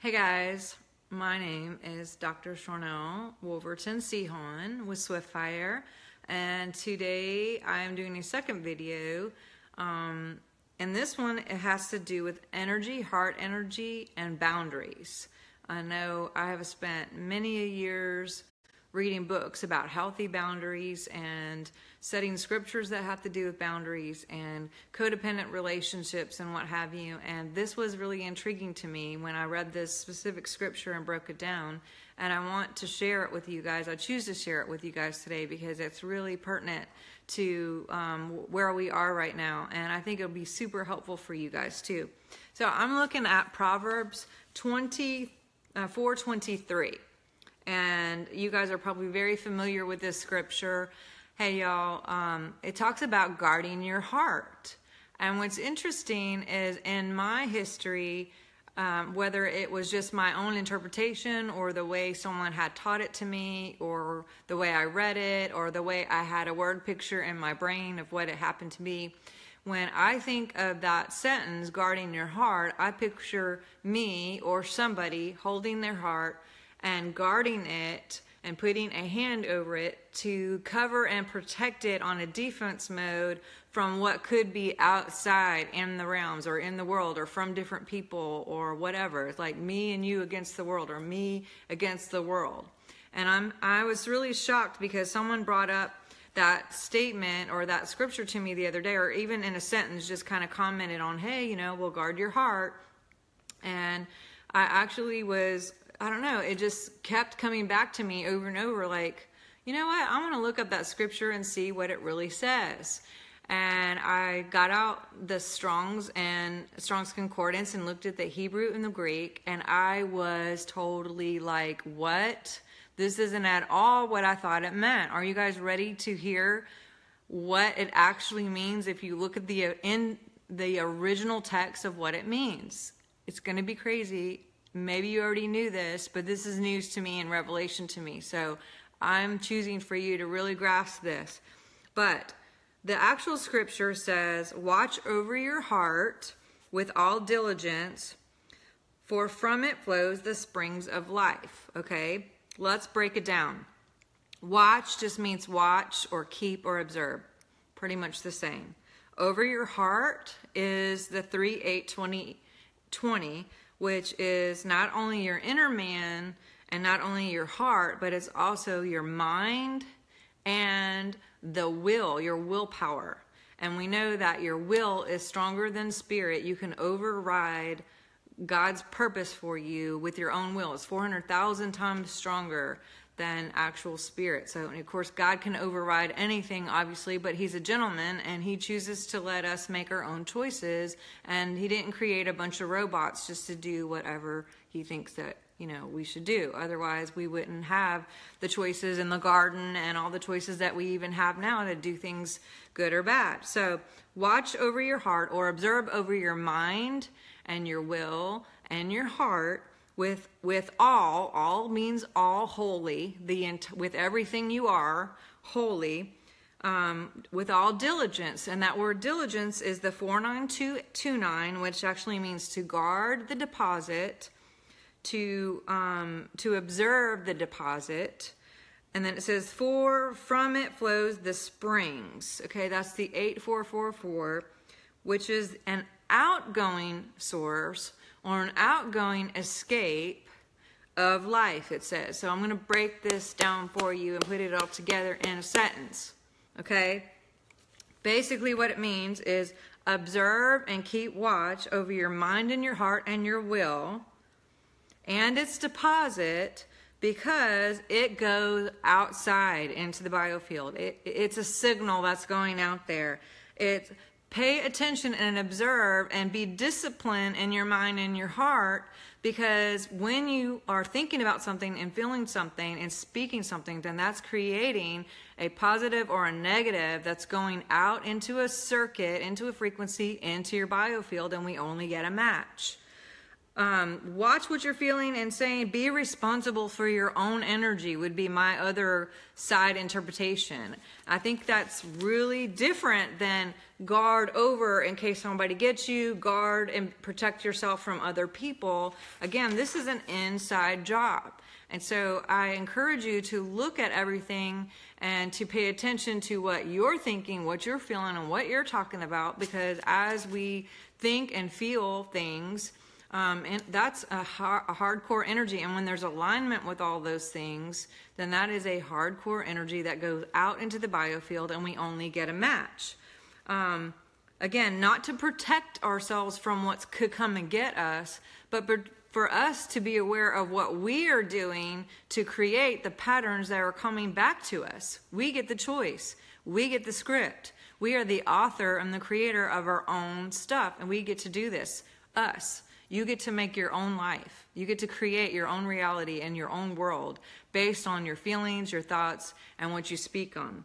Hey guys, my name is Dr. Sharnael, Wolverton-Sehon with Swiftfire, and today I am doing a second video, and this one it has to do with energy, heart energy, and boundaries. I know I have spent many years reading books about healthy boundaries and studying scriptures that have to do with boundaries and codependent relationships and what have you. And this was really intriguing to me when I read this specific scripture and broke it down. And I want to share it with you guys. I choose to share it with you guys today because it's really pertinent to where we are right now. And I think it'll be super helpful for you guys too. So I'm looking at Proverbs 4:23. And you guys are probably very familiar with this scripture. Hey y'all, it talks about guarding your heart. And what's interesting is in my history, whether it was just my own interpretation or the way someone had taught it to me or the way I read it or the way I had a word picture in my brain of what it happened to me, when I think of that sentence, guarding your heart, I picture me or somebody holding their heart and guarding it and putting a hand over it to cover and protect it on a defense mode from what could be outside in the realms or in the world or from different people or whatever. It's like me and you against the world or me against the world. And I was really shocked because someone brought up that statement or that scripture to me the other day, or even in a sentence just kind of commented on, hey, you know, well, guard your heart. And I actually was, I don't know, it just kept coming back to me over and over like, you know what, I want to look up that scripture and see what it really says. And I got out the Strong's Concordance and looked at the Hebrew and the Greek, and I was totally like, what? This isn't at all what I thought it meant. Are you guys ready to hear what it actually means if you look at in the original text of what it means? It's going to be crazy. Maybe you already knew this, but this is news to me and revelation to me. So I'm choosing for you to really grasp this. But the actual scripture says, watch over your heart with all diligence, for from it flows the springs of life. Okay, let's break it down. Watch just means watch or keep or observe. Pretty much the same. Over your heart is the 3-8-20, which is not only your inner man and not only your heart, but it's also your mind and the will, your willpower. And we know that your will is stronger than spirit. You can override God's purpose for you with your own will. It's 400,000 times stronger than actual spirit. So, and of course, God can override anything, obviously, but he's a gentleman and he chooses to let us make our own choices. And he didn't create a bunch of robots just to do whatever he thinks that, you know, we should do. Otherwise, we wouldn't have the choices in the garden and all the choices that we even have now to do things good or bad. So watch over your heart or observe over your mind and your will and your heart with all means all, wholly, with everything you are, wholly, with all diligence. And that word diligence is the 4929, which actually means to guard the deposit, to observe the deposit. And then it says, for from it flows the springs. Okay, that's the 8444, which is an outgoing source or an outgoing escape of life, it says. So I'm going to break this down for you and put it all together in a sentence. Okay? Basically what it means is observe and keep watch over your mind and your heart and your will and its deposit, because it goes outside into the biofield. It's a signal that's going out there. Pay attention and observe and be disciplined in your mind and your heart, because when you are thinking about something and feeling something and speaking something, then that's creating a positive or a negative that's going out into a circuit, into a frequency, into your biofield, and we only get a match. Watch what you're feeling and saying, be responsible for your own energy would be my other side interpretation. I think that's really different than guard over in case somebody gets you, guard and protect yourself from other people. Again, this is an inside job. And so I encourage you to look at everything and to pay attention to what you're thinking, what you're feeling, and what you're talking about, because as we think and feel things, and that's a hardcore energy. And when there's alignment with all those things, then that is a hardcore energy that goes out into the biofield, and we only get a match. Again, not to protect ourselves from what could come and get us, but for us to be aware of what we are doing to create the patterns that are coming back to us. We get the choice. We get the script. We are the author and the creator of our own stuff, and we get to do this. Us. You get to make your own life. You get to create your own reality and your own world based on your feelings, your thoughts, and what you speak on.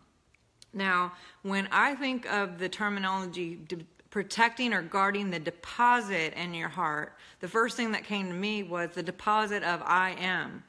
Now, when I think of the terminology protecting or guarding the deposit in your heart, the first thing that came to me was the deposit of I am.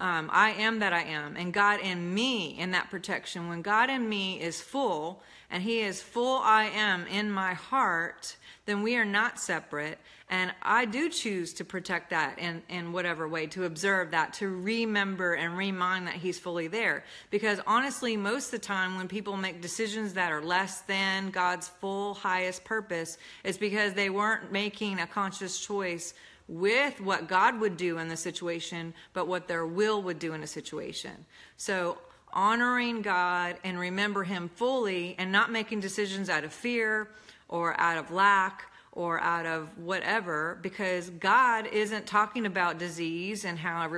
I am that I am, and God in me in that protection. When God in me is full, and He is full I am in my heart, then we are not separate. And I do choose to protect that in whatever way, to observe that, to remember and remind that He's fully there. Because honestly, most of the time when people make decisions that are less than God's full highest purpose, it's because they weren't making a conscious choice with what God would do in the situation, but what their will would do in a situation. So honoring God and remember Him fully, and not making decisions out of fear or out of lack or out of whatever, because God isn't talking about disease and how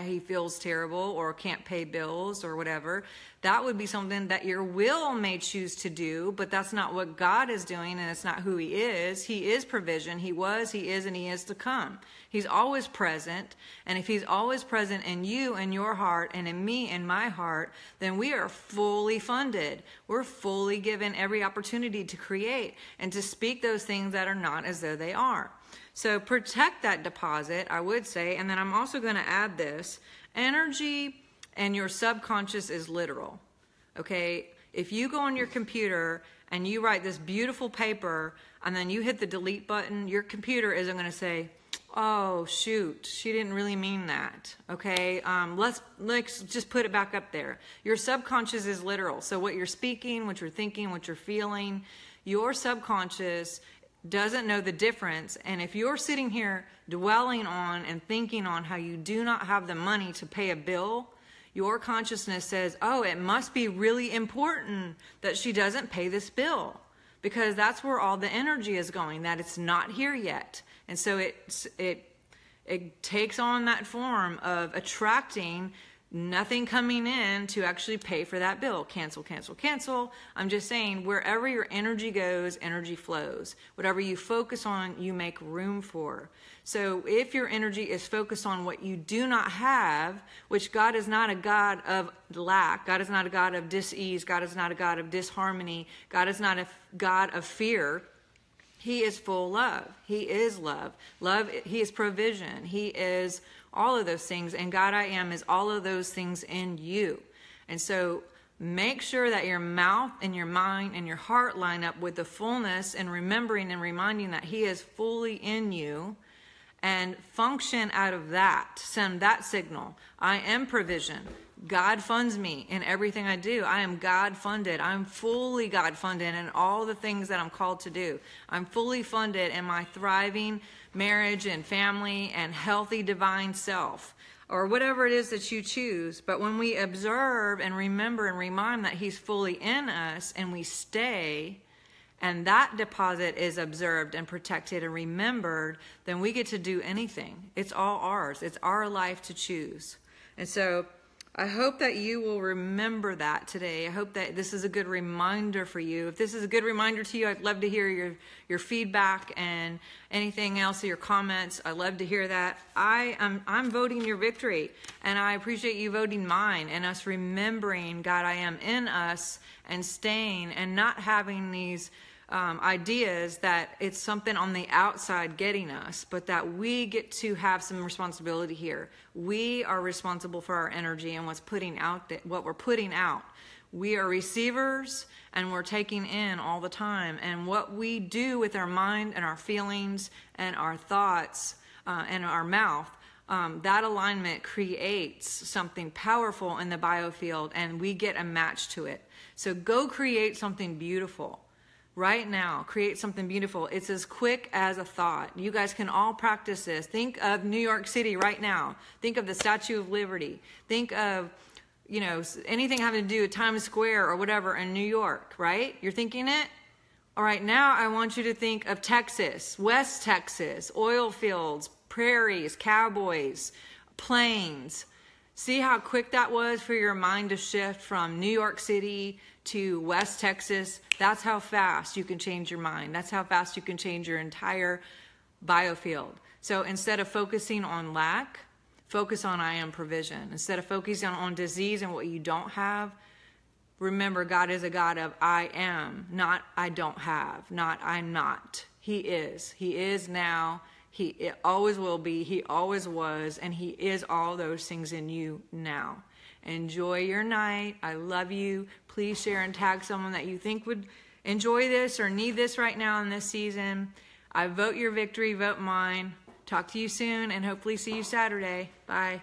He feels terrible or can't pay bills or whatever. That would be something that your will may choose to do, but that's not what God is doing, and it's not who He is. He is provision. He was, He is, and He is to come. He's always present, and if He's always present in you and your heart and in me and my heart, then we are fully funded. We're fully given every opportunity to create and to speak those things that are not as though they are. So protect that deposit, I would say, and then I'm also going to add this. Energy and your subconscious is literal, okay? If you go on your computer and you write this beautiful paper and then you hit the delete button, your computer isn't going to say, oh, shoot, she didn't really mean that, okay? Let's just put it back up there. Your subconscious is literal. So what you're speaking, what you're thinking, what you're feeling, your subconscious doesn't know the difference. And if you're sitting here dwelling on and thinking on how you do not have the money to pay a bill, your consciousness says, oh, it must be really important that she doesn't pay this bill, because that's where all the energy is going, that it's not here yet. And so it takes on that form of attracting nothing coming in to actually pay for that bill. Cancel, cancel, cancel. I'm just saying, wherever your energy goes, energy flows. Whatever you focus on, you make room for. So if your energy is focused on what you do not have, which God is not a God of lack, God is not a God of dis-ease, God is not a God of disharmony, God is not a God of fear. He is full love. He is love. Love, He is provision. He is all of those things. And God I am is all of those things in you. And so make sure that your mouth and your mind and your heart line up with the fullness, and remembering and reminding that He is fully in you, and function out of that. Send that signal. I am provision. God funds me in everything I do. I am God funded. I'm fully God funded in all the things that I'm called to do. I'm fully funded in my thriving marriage and family and healthy divine self, or whatever it is that you choose. But when we observe and remember and remind that He's fully in us, and we stay, and that deposit is observed and protected and remembered, then we get to do anything. It's all ours. It's our life to choose. And so I hope that you will remember that today. I hope that this is a good reminder for you. If this is a good reminder to you, I'd love to hear your feedback and anything else, your comments. I'd love to hear that. I'm voting your victory, and I appreciate you voting mine, and us remembering God I am in us and staying, and not having these ideas that it's something on the outside getting us, but that we get to have some responsibility here. We are responsible for our energy and what we're putting out. We are receivers, and we're taking in all the time. And what we do with our mind and our feelings and our thoughts and our mouth, that alignment creates something powerful in the biofield, and we get a match to it. So go create something beautiful. Right now, create something beautiful. It's as quick as a thought. You guys can all practice this. Think of New York City right now. Think of the Statue of Liberty. Think of, anything having to do with Times Square or whatever in New York, right? You're thinking it? All right, now I want you to think of Texas, West Texas, oil fields, prairies, cowboys, plains. See how quick that was for your mind to shift from New York City to West Texas? That's how fast you can change your mind. That's how fast you can change your entire biofield. So instead of focusing on lack, focus on I am provision. Instead of focusing on disease and what you don't have, remember God is a God of I am, not I don't have, not I'm not. He is. He is now. He always will be. He always was. And he is all those things in you now. Enjoy your night. I love you. Please share and tag someone that you think would enjoy this or need this right now in this season. I vote your victory, vote mine. Talk to you soon, and hopefully see you Saturday. Bye.